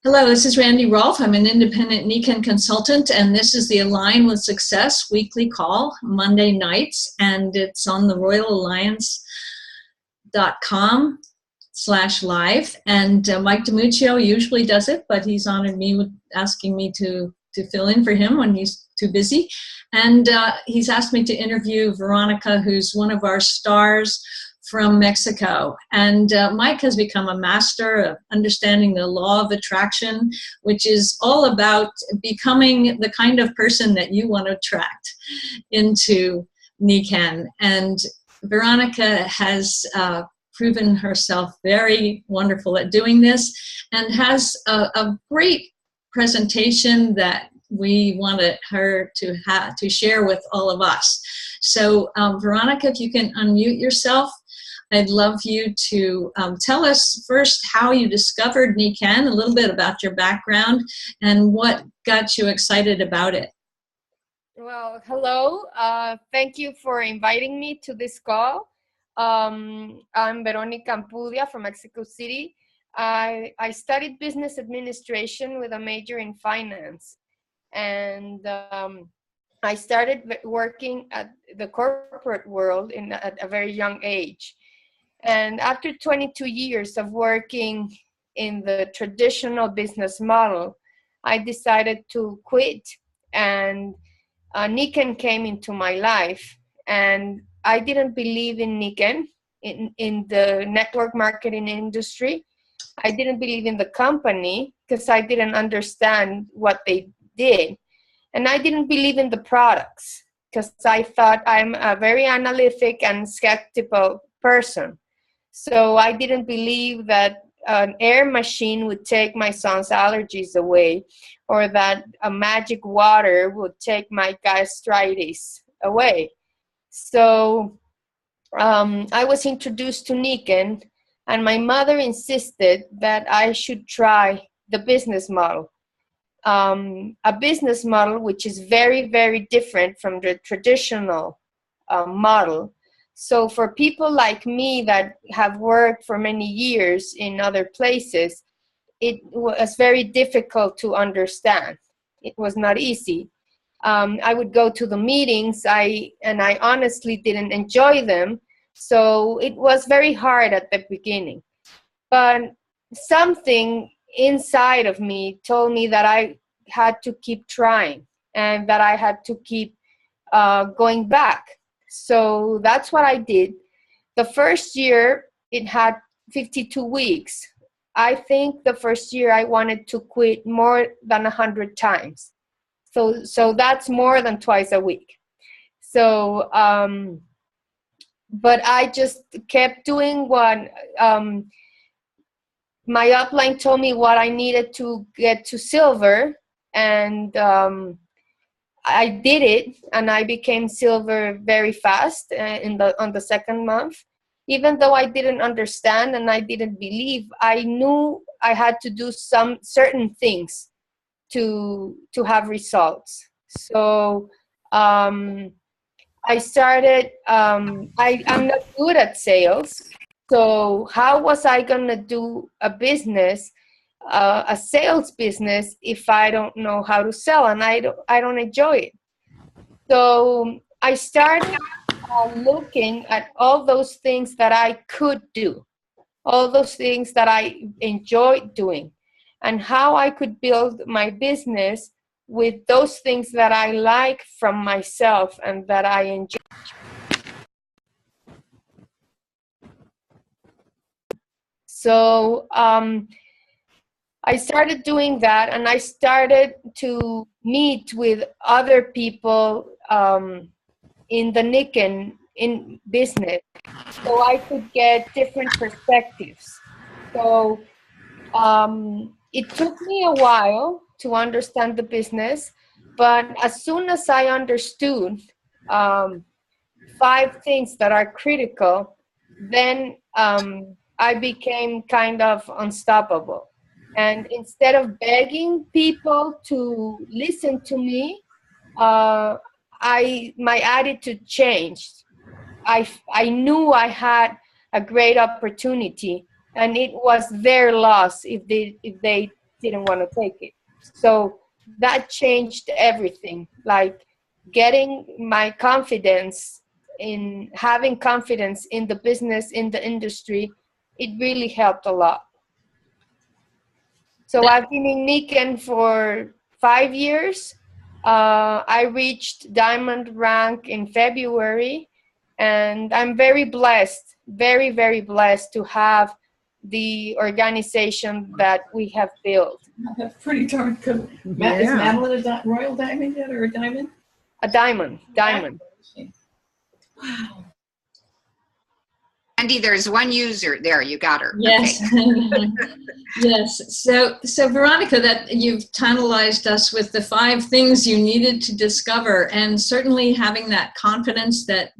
Hello, this is Randy Rolfe. I'm an independent Nikan consultant, and this is the Align with Success weekly call, Monday nights, and it's on the royalalliance.com/live. And Mike DiMuccio usually does it, but he's honored me with asking me to fill in for him when he's too busy. And he's asked me to interview Veronica, who's one of our stars from Mexico. And Mike has become a master of understanding the law of attraction, which is all about becoming the kind of person that you want to attract into Nikan. And Veronica has proven herself very wonderful at doing this and has a great presentation that we wanted her to share with all of us. So Veronica, if you can unmute yourself, I'd love you to tell us first how you discovered Nikan, a little bit about your background, and what got you excited about it. Well, hello. Thank you for inviting me to this call. I'm Veronica Ampudia from Mexico City. I studied business administration with a major in finance. And I started working at the corporate world at a very young age. And after 22 years of working in the traditional business model, I decided to quit, and Nikan came into my life. And I didn't believe in Nikan, in the network marketing industry. I didn't believe in the company because I didn't understand what they did. And I didn't believe in the products because I thought I'm a very analytic and skeptical person. So I didn't believe that an air machine would take my son's allergies away, or that a magic water would take my gastritis away. So I was introduced to Nikan, and my mother insisted that I should try the business model. A business model which is very, very different from the traditional model. So for people like me that have worked for many years in other places, it was very difficult to understand. It was not easy. I would go to the meetings, and I honestly didn't enjoy them. So it was very hard at the beginning. But something inside of me told me that I had to keep trying and that I had to keep going back. So that's what I did. The first year, it had 52 weeks. I think the first year I wanted to quit more than 100 times. So that's more than twice a week. So, but I just kept doing what my upline told me what I needed to get to silver, and I did it, and I became silver very fast on the second month. Even though I didn't understand and I didn't believe, I knew I had to do some certain things to have results. So I started. I'm not good at sales. So how was I going to do a business, a sales business, if I don't know how to sell and I don't enjoy it? So I started looking at all those things that I could do, all those things that I enjoyed doing, and how I could build my business with those things that I like from myself and that I enjoy. So I started doing that, and I started to meet with other people in the Nikan in business, so I could get different perspectives. So it took me a while to understand the business, but as soon as I understood 5 things that are critical, then I became kind of unstoppable. And instead of begging people to listen to me, my attitude changed. I knew I had a great opportunity, and it was their loss if they didn't want to take it. So that changed everything, like getting my confidence in having confidence in the business, in the industry. It really helped a lot. So I've been in Niken for 5 years. I reached diamond rank in February, and I'm very blessed, very, very blessed to have the organization that we have built. That's pretty darn good. Yeah. Is Madeline a royal diamond yet, or a diamond? A diamond. Wow. Andy, there's one user there. You got her. Yes. Okay. Yes. So Veronica, that you've tantalized us with the 5 things you needed to discover, and certainly having that confidence that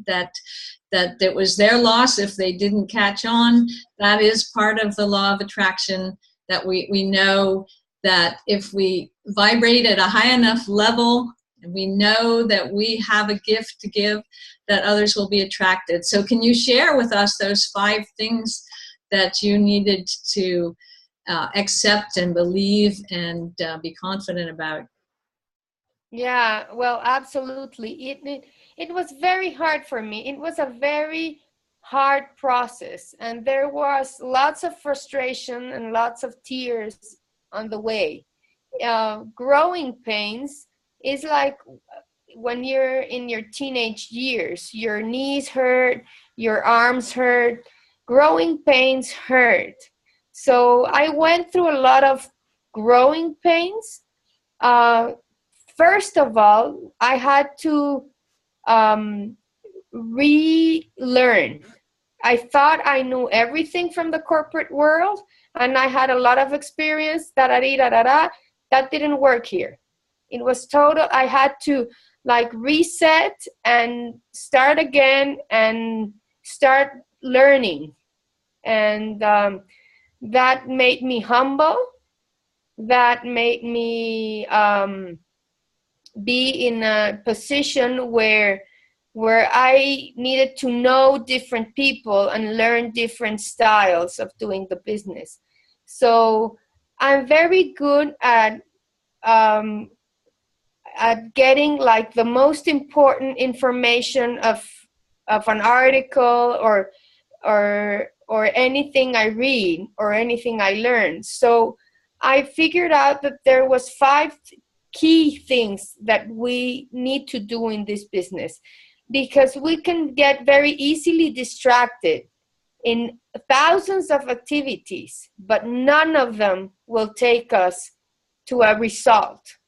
it was their loss if they didn't catch on. That is part of the law of attraction, that we know that if we vibrate at a high enough level, and we know that we have a gift to give, that others will be attracted. So can you share with us those 5 things that you needed to accept and believe and be confident about? Yeah, well, absolutely. It was very hard for me. It was a very hard process, and there was lots of frustration and lots of tears on the way. Growing pains is like when you're in your teenage years, your knees hurt, your arms hurt, growing pains hurt. So I went through a lot of growing pains. First of all, I had to relearn. I thought I knew everything from the corporate world, and I had a lot of experience. That didn't work here. It was total. I had to like reset and start again and start learning, and that made me humble. That made me be in a position where I needed to know different people and learn different styles of doing the business. So I'm very good at getting like the most important information of an article or anything I read or anything I learn. So I figured out that there was 5 key things that we need to do in this business, because we can get very easily distracted in thousands of activities, but none of them will take us to a result.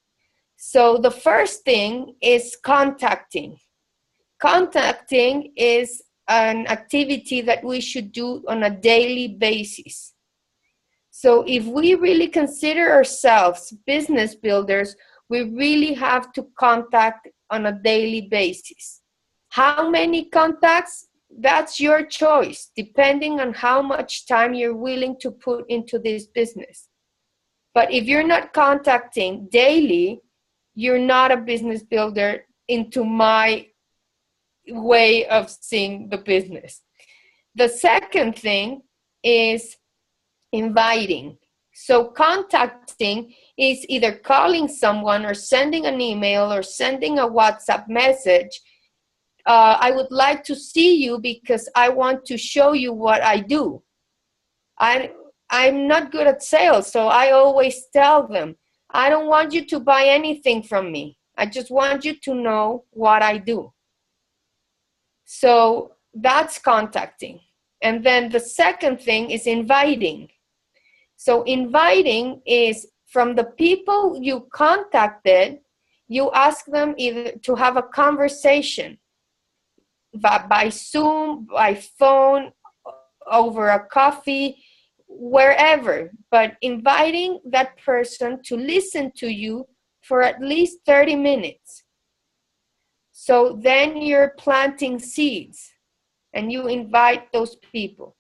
So the first thing is contacting. Contacting is an activity that we should do on a daily basis. So if we really consider ourselves business builders, we really have to contact on a daily basis. How many contacts? That's your choice, depending on how much time you're willing to put into this business. But if you're not contacting daily, you're not a business builder into my way of seeing the business. The second thing is inviting. So contacting is either calling someone or sending an email or sending a WhatsApp message. I would like to see you because I want to show you what I do. I'm not good at sales, so I always tell them, I don't want you to buy anything from me. I just want you to know what I do. So that's contacting. And then the second thing is inviting. So inviting is from the people you contacted, you ask them either to have a conversation by Zoom, by phone, over a coffee, wherever, but inviting that person to listen to you for at least 30 minutes. So then you're planting seeds and you invite those people.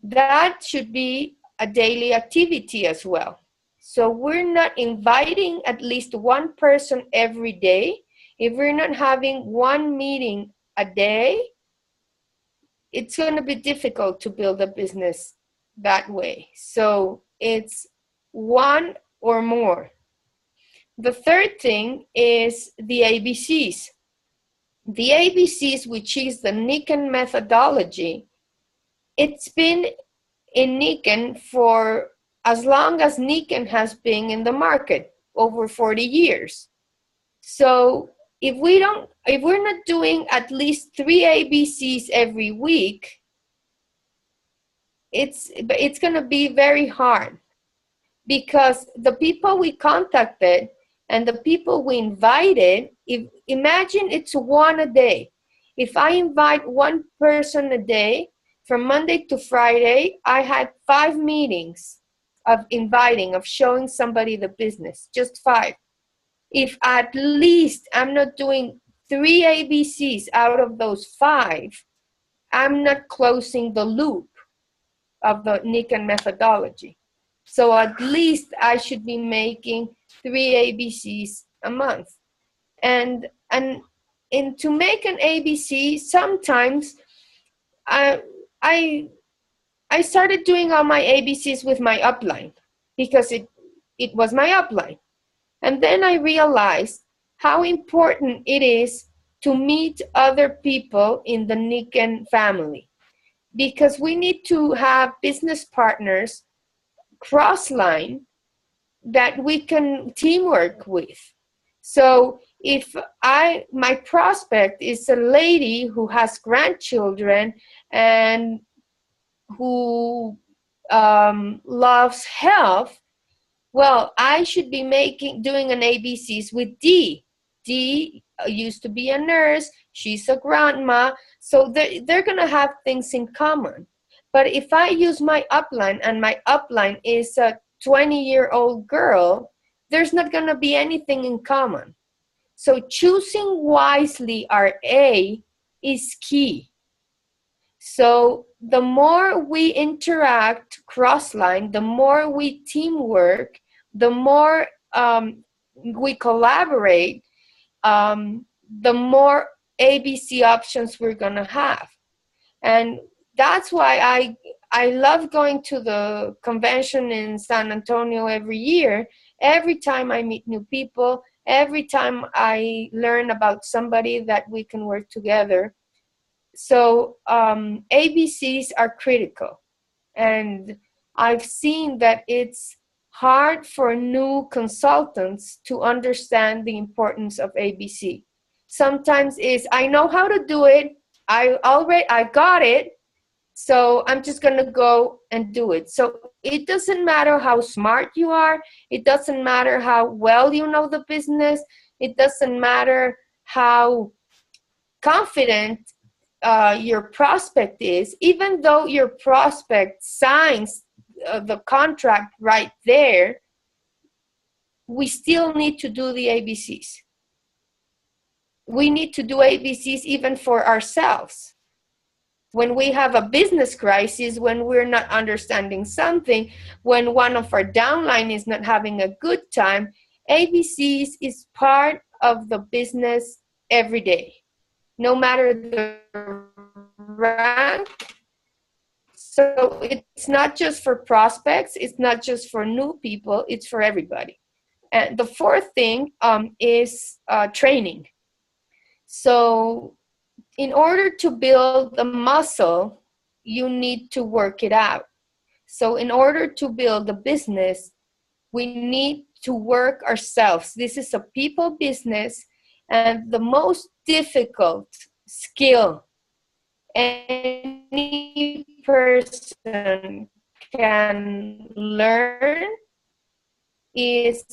That should be a daily activity as well. So we're not inviting at least one person every day. If we're not having one meeting a day, it's going to be difficult to build a business that way. So it's one or more. The third thing is the ABCs. The ABCs, which is the Nikken methodology, it's been in Nikken for as long as Nikken has been in the market, over 40 years. So if we're not doing at least 3 ABCs every week, it's going to be very hard, because the people we contacted and the people we invited, imagine it's one a day. If I invite one person a day from Monday to Friday, I had 5 meetings of inviting, of showing somebody the business, just 5. If at least I'm not doing 3 ABCs out of those 5, I'm not closing the loop of the Nikken methodology. So at least I should be making 3 ABCs a month. And to make an ABC, sometimes I started doing all my ABCs with my upline, because it was my upline. And then I realized how important it is to meet other people in the Nikken family, because we need to have business partners cross-line that we can teamwork with. So if my prospect is a lady who has grandchildren and who loves health, well, I should be doing an ABCs with D. D used to be a nurse. She's a grandma. So they're going to have things in common. But if I use my upline, and my upline is a 20-year-old girl, there's not going to be anything in common. So choosing wisely our A is key. So the more we interact cross-line, the more we teamwork, the more we collaborate, the more ABC options we're going to have. And that's why I love going to the convention in San Antonio every year. Every time I meet new people, every time I learn about somebody that we can work together. So ABCs are critical. And I've seen that it's hard for new consultants to understand the importance of ABC. Sometimes I know how to do it. I got it. So I'm just going to go and do it. So it doesn't matter how smart you are. It doesn't matter how well you know the business. It doesn't matter how confident your prospect is. Even though your prospect signs the contract right there, we still need to do the ABCs. We need to do ABCs even for ourselves. When we have a business crisis, when we're not understanding something, when one of our downline is not having a good time, ABCs is part of the business every day, no matter the rank. So it's not just for prospects, it's not just for new people, it's for everybody. And the fourth thing is training. So in order to build the muscle, you need to work it out. So in order to build a business, we need to work ourselves. This is a people business, and the most difficult skill any person can learn is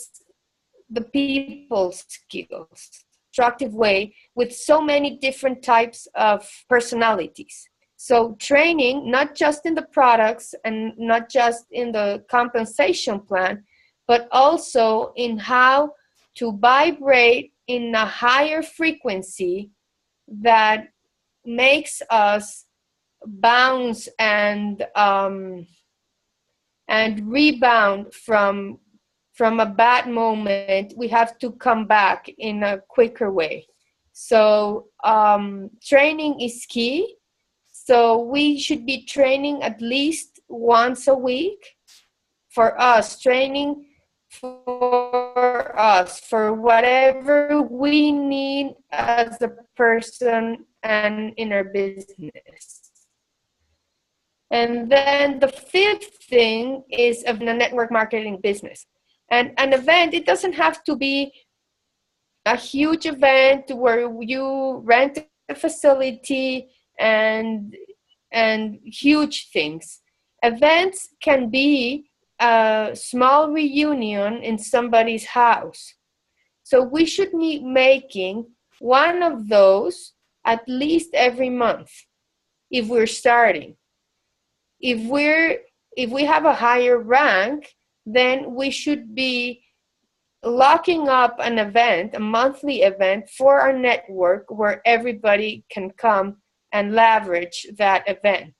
the people skills. Constructive way with so many different types of personalities. So training, not just in the products and not just in the compensation plan, but also in how to vibrate in a higher frequency that makes us bounce and rebound from a bad moment. We have to come back in a quicker way. So training is key. So we should be training at least once a week. For us, training for us, for whatever we need as a person and in our business. And then the fifth thing is of a network marketing business. And an event, it doesn't have to be a huge event where you rent a facility and huge things. Events can be a small reunion in somebody's house. So we should be making one of those at least every month if we're starting. If we have a higher rank, then we should be locking up an event, a monthly event for our network where everybody can come and leverage that event.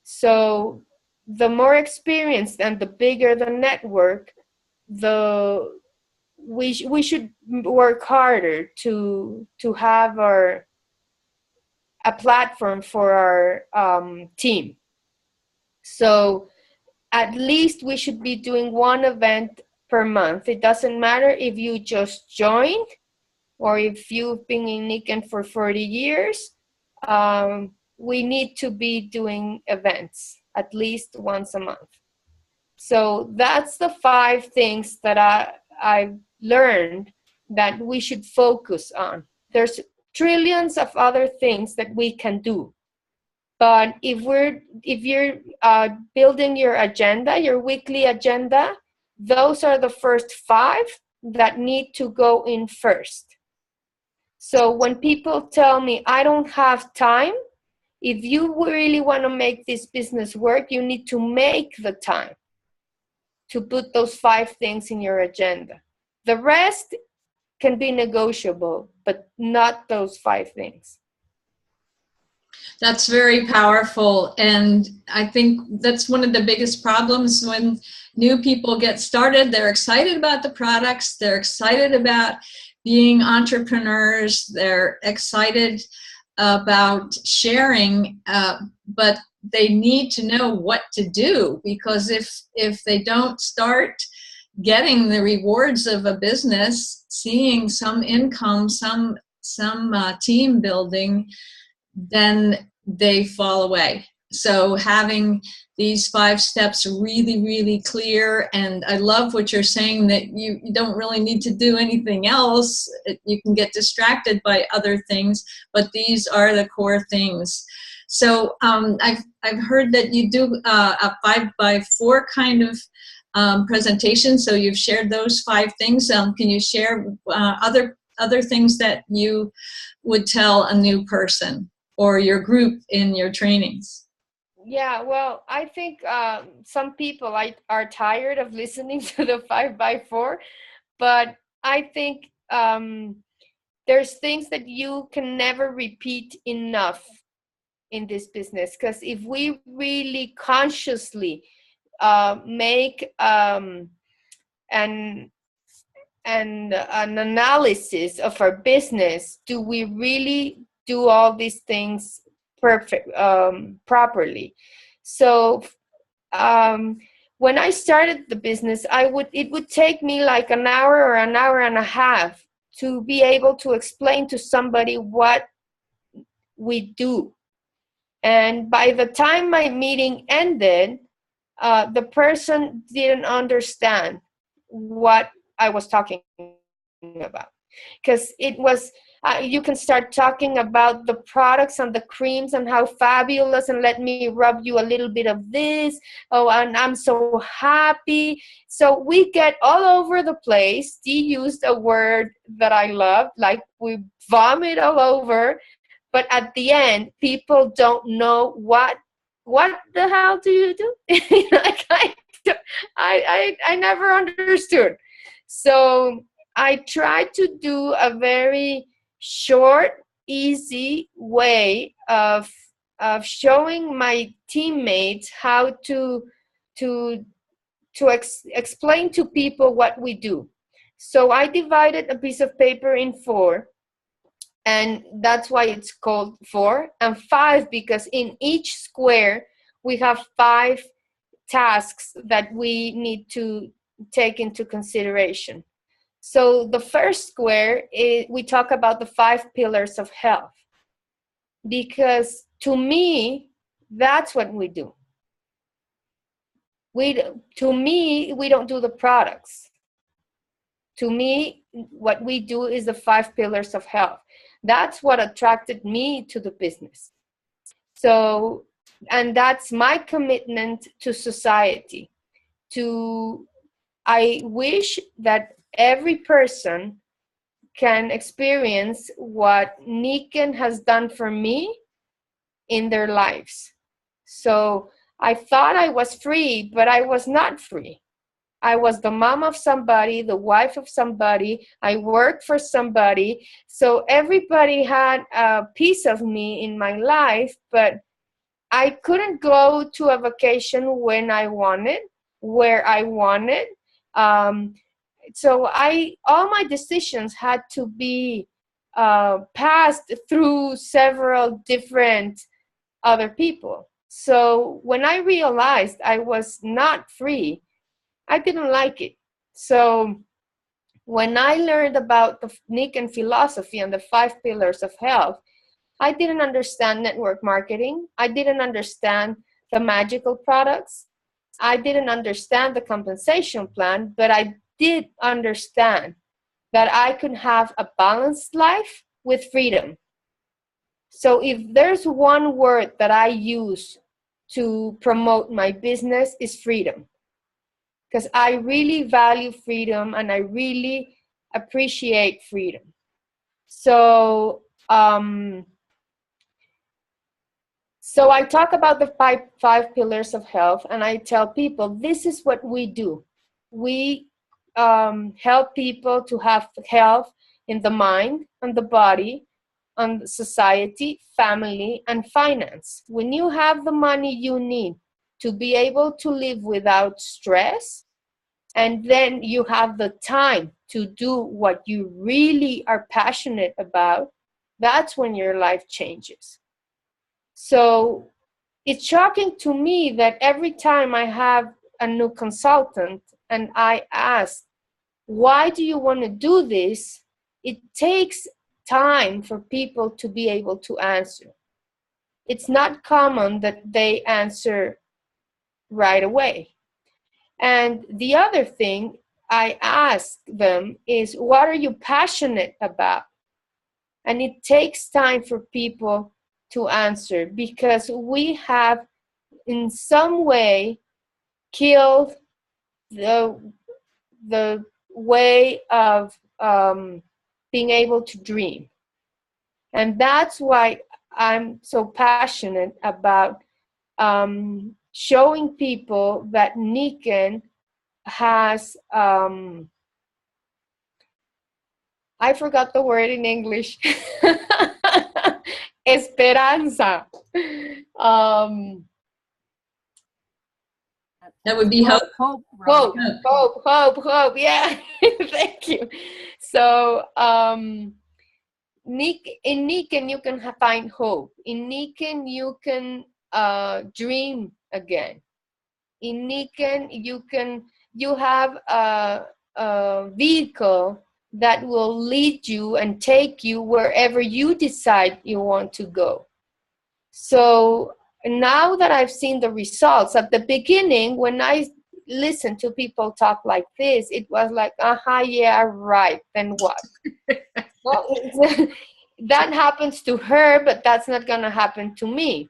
So the more experienced and the bigger the network, we should work harder to have a platform for our team. So at least we should be doing one event per month. It doesn't matter if you just joined or if you've been in Niken for 40 years. We need to be doing events at least once a month. So that's the 5 things that I've learned that we should focus on. There's trillions of other things that we can do. But if you're building your agenda, your weekly agenda, those are the first 5 that need to go in first. So when people tell me, I don't have time, if you really want to make this business work, you need to make the time to put those 5 things in your agenda. The rest can be negotiable, but not those 5 things. That's very powerful. And I think that's one of the biggest problems when new people get started. They're excited about the products. They're excited about being entrepreneurs. They're excited about sharing, but they need to know what to do, because if they don't start getting the rewards of a business, seeing some income, some team building, then they fall away. So having these 5 steps really, really clear. And I love what you're saying, that you don't really need to do anything else. You can get distracted by other things, but these are the core things. So I've heard that you do a 5x4 kind of presentation. So you've shared those 5 things. Can you share other things that you would tell a new person or your group in your trainings? Yeah, well, I think some people are tired of listening to the 5x4, but I think there's things that you can never repeat enough in this business, because if we really consciously make an analysis of our business, do we really do all these things properly? So when I started the business, it would take me like an hour or an hour and a half to be able to explain to somebody what we do. And by the time my meeting ended, the person didn't understand what I was talking about, because it was you can start talking about the products and the creams and how fabulous, and let me rub you a little bit of this. Oh, and I'm so happy. So we get all over the place. Dee used a word that I love, like we vomit all over. But at the end, people don't know what the hell do you do? Like I never understood. So I tried to do a very short, easy way of showing my teammates how to explain to people what we do. So I divided a piece of paper in 4, and that's why it's called 4, and 5 because in each square we have 5 tasks that we need to take into consideration. So the first square is, we talk about the 5 pillars of health, because to me, that's what we do. To me, we don't do the products. To me, what we do is the 5 pillars of health. That's what attracted me to the business. So, and that's my commitment to society. I wish that every person can experience what Niken has done for me in their lives. So I thought I was free, but I was not free. I was the mom of somebody, the wife of somebody. I worked for somebody. So everybody had a piece of me in my life, but I couldn't go to a vacation when I wanted, where I wanted. So all my decisions had to be passed through several different other people. So when I realized I was not free, I didn't like it. So when I learned about the Niken philosophy and the 5 pillars of health, I didn't understand network marketing. I didn't understand the magical products. I didn't understand the compensation plan, but I did understand that I could have a balanced life with freedom. So if there's one word that I use to promote my business, is freedom. Because I really value freedom and I really appreciate freedom. So, so I talk about the five pillars of health, and I tell people this is what we do. We help people to have health in the mind and the body, and society, family, and finance. When you have the money you need to be able to live without stress, and then you have the time to do what you really are passionate about, that's when your life changes. So it's shocking to me that every time I have a new consultant and I ask, why do you want to do this? It takes time for people to be able to answer. It's not common that they answer right away. And the other thing I ask them is, what are you passionate about? And it takes time for people to answer, because we have in some way killed the way of being able to dream. And that's why I'm so passionate about showing people that Niken has, I forgot the word in English, esperanza. That would be hope. Hope. Yeah, thank you. So, in Niken, you can find hope. In Niken, you can dream again. In Niken, you have a vehicle that will lead you and take you wherever you decide you want to go. So now that I've seen the results, at the beginning, when I listened to people talk like this, it was like, yeah, right, then what? Well, that happens to her, but that's not going to happen to me.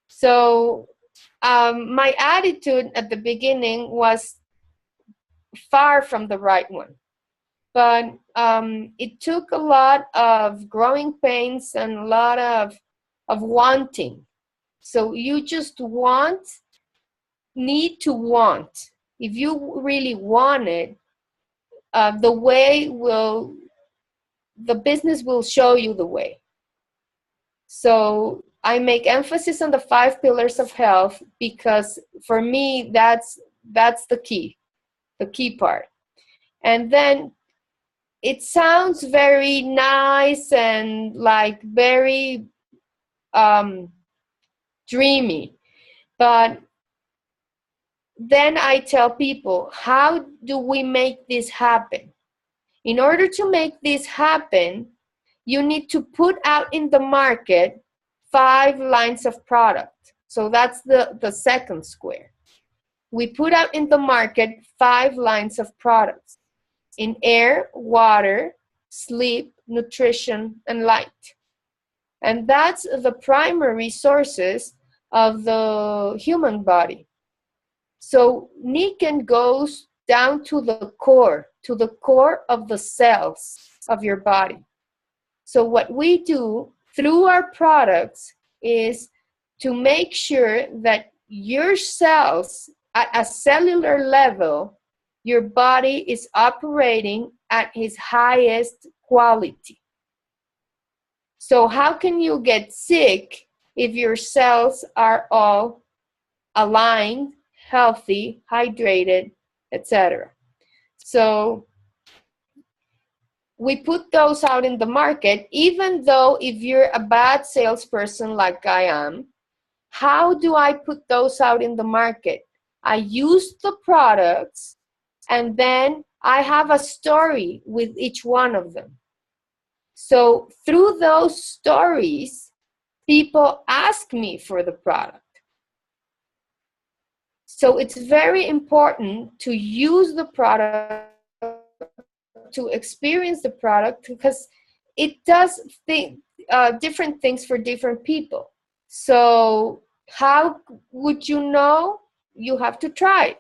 So my attitude at the beginning was far from the right one. But it took a lot of growing pains and a lot of wanting. So you just need to want. If you really want it, the business will show you the way. So I make emphasis on the 5 pillars of health, because for me, that's the key part. And then it sounds very nice and like very dreamy, but then I tell people, how do we make this happen? In order to make this happen, you need to put out in the market 5 lines of product. So that's the second square. We put out in the market 5 lines of products in air, water, sleep, nutrition, and light. And that's the primary sources of the human body. So Nikken goes down to the core of the cells of your body. So what we do through our products is to make sure that your cells at a cellular level, your body is operating at its highest quality. So how can you get sick if your cells are all aligned, healthy, hydrated, etc.? So we put those out in the market, even though if you're a bad salesperson like I am. How do I put those out in the market? I use the products, and then I have a story with each one of them. So through those stories, people ask me for the product. So it's very important to use the product, to experience the product, because it does different things for different people. So how would you know? You have to try.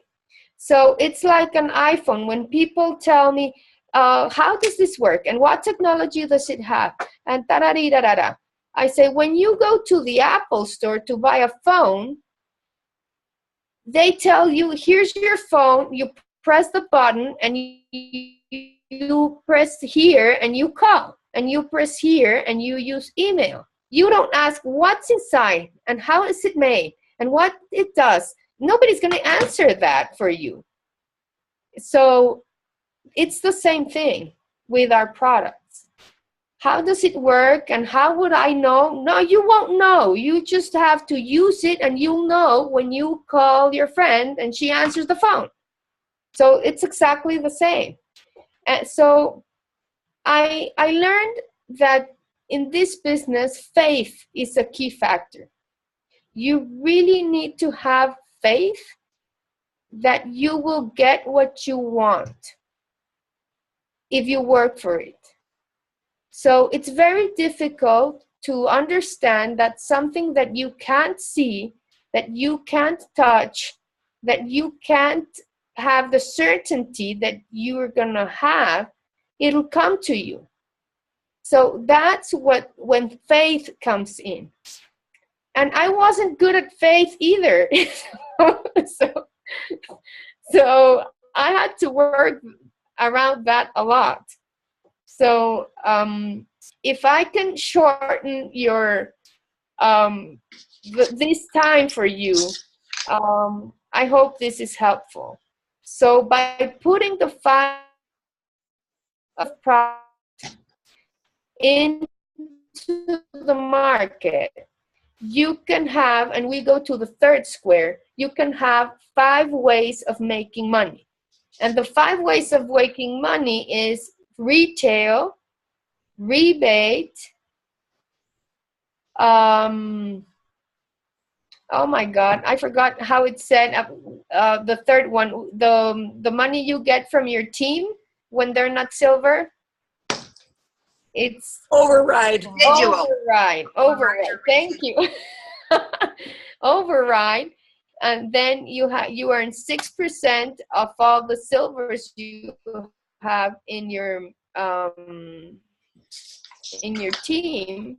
So it's like an iPhone. When people tell me, how does this work? And what technology does it have? And da-da-dee-da-da-da. I say, when you go to the Apple store to buy a phone, they tell you, here's your phone, you press the button, and you press here and you call, and you press here and you use email. You don't ask what's inside and how is it made and what it does. Nobody's going to answer that for you. So it's the same thing with our products. How does it work and how would I know? No, you won't know. You just have to use it, and you'll know when you call your friend and she answers the phone. So it's exactly the same. And so I learned that in this business, faith is a key factor. You really need to have faith that you will get what you want if you work for it. So it's very difficult to understand that something that you can't see, that you can't touch, that you can't have the certainty that you're gonna have, it'll come to you. So that's when faith comes in. And I wasn't good at faith either. So I had to work around that a lot. So if I can shorten your this time for you, I hope this is helpful. So by putting the 5 of product into the market, you can have, and we go to the third square, you can have 5 ways of making money. And the 5 ways of making money is retail, rebate, oh my God, I forgot how it said, the third one, the money you get from your team when they're not silver. It's override. Override. Thank you. Override, and then you earn 6% of all the silvers you have in your team,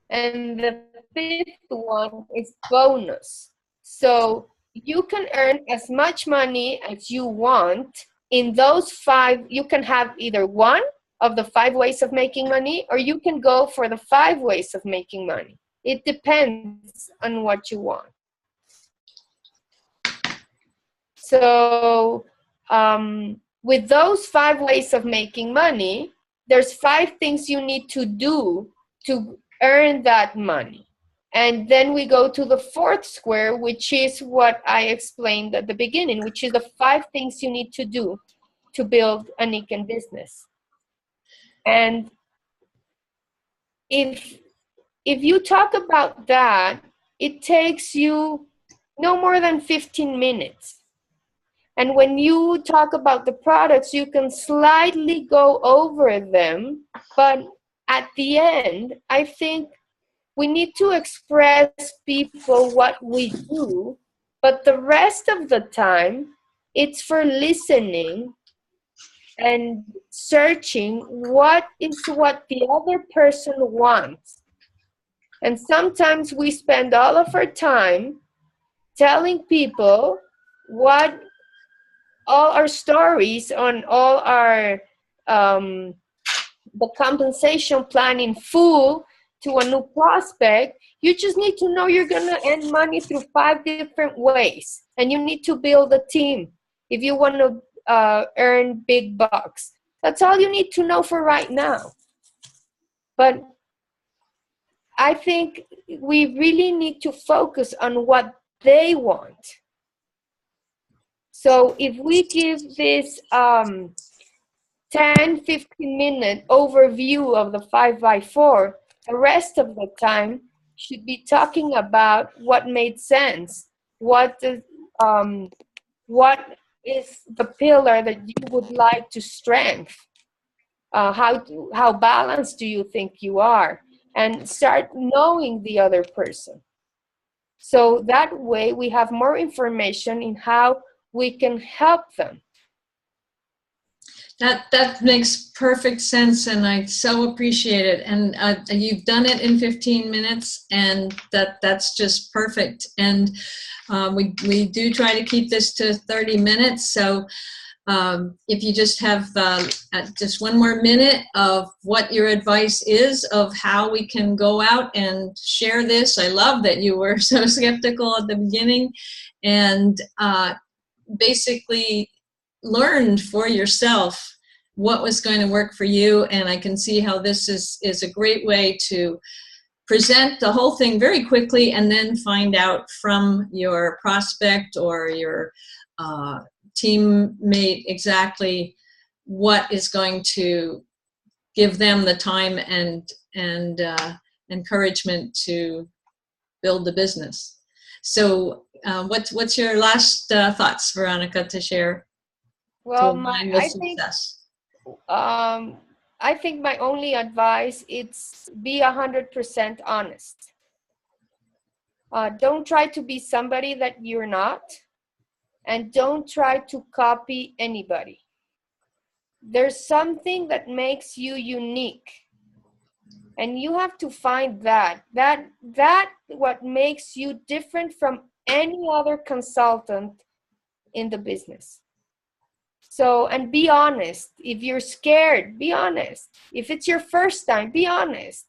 and the 5th one is bonus. So you can earn as much money as you want in those 5. You can have either one of the 5 ways of making money, or you can go for the 5 ways of making money. It depends on what you want. So with those 5 ways of making money, there's 5 things you need to do to earn that money. And then we go to the fourth square, which is what I explained at the beginning, which is the 5 things you need to do to build a Nikken business. And if you talk about that, it takes you no more than 15 minutes. And when you talk about the products, you can slightly go over them, but at the end, I think we need to express people what we do, but the rest of the time, it's for listening and searching what the other person wants. And sometimes we spend all of our time telling people what all our stories on all our the compensation plan in full to a new prospect. You just need to know you're going to earn money through 5 different ways, and you need to build a team if you want to earn big bucks. That's all you need to know for right now. But I think we really need to focus on what they want. So if we give this 10, 15-minute overview of the 5x4, the rest of the time should be talking about what made sense, what is the pillar that you would like to strengthen, how balanced do you think you are, and start knowing the other person. So that way we have more information in how we can help them. That makes perfect sense, and I so appreciate it. And you've done it in 15 minutes, and that's just perfect. And we do try to keep this to 30 minutes. So if you just have just one more minute of what your advice is of how we can go out and share this. I love that you were so skeptical at the beginning, and basically learned for yourself what was going to work for you. And I can see how this is a great way to present the whole thing very quickly, and then find out from your prospect or your teammate exactly what is going to give them the time and encouragement to build the business. So what's your last thoughts, Veronica, to share? Well, I think my only advice is be 100% honest. Don't try to be somebody that you're not, and don't try to copy anybody. There's something that makes you unique, and you have to find that what makes you different from any other consultant in the business. So, and be honest. If you're scared, be honest. If it's your first time, be honest.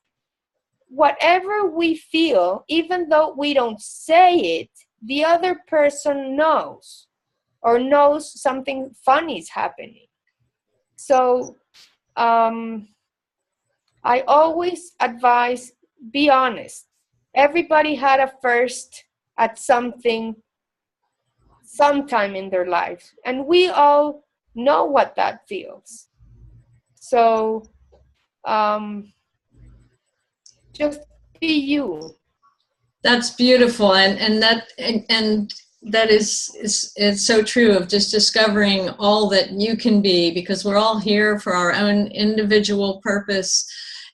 Whatever we feel, even though we don't say it, the other person knows, or knows something funny is happening. So I always advise, be honest. Everybody had a first at something sometime in their life, and we all know what that feels. So just be you. That's beautiful, and that is so true, of just discovering all that you can be, because we're all here for our own individual purpose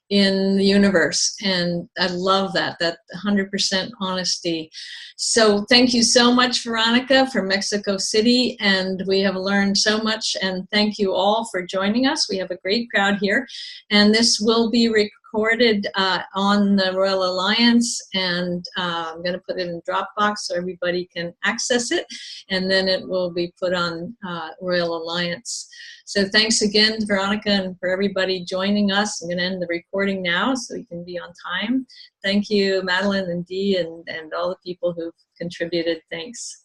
in the universe. And I love that 100% honesty. So thank you so much, Veronica, from Mexico City, and we have learned so much, and thank you all for joining us. We have a great crowd here, and this will be recorded on the Royal Alliance, and I'm going to put it in Dropbox so everybody can access it, and then it will be put on Royal Alliance. So thanks again, Veronica, and for everybody joining us. I'm going to end the recording now so we can be on time. Thank you, Madeline and Dee, and all the people who've contributed. Thanks.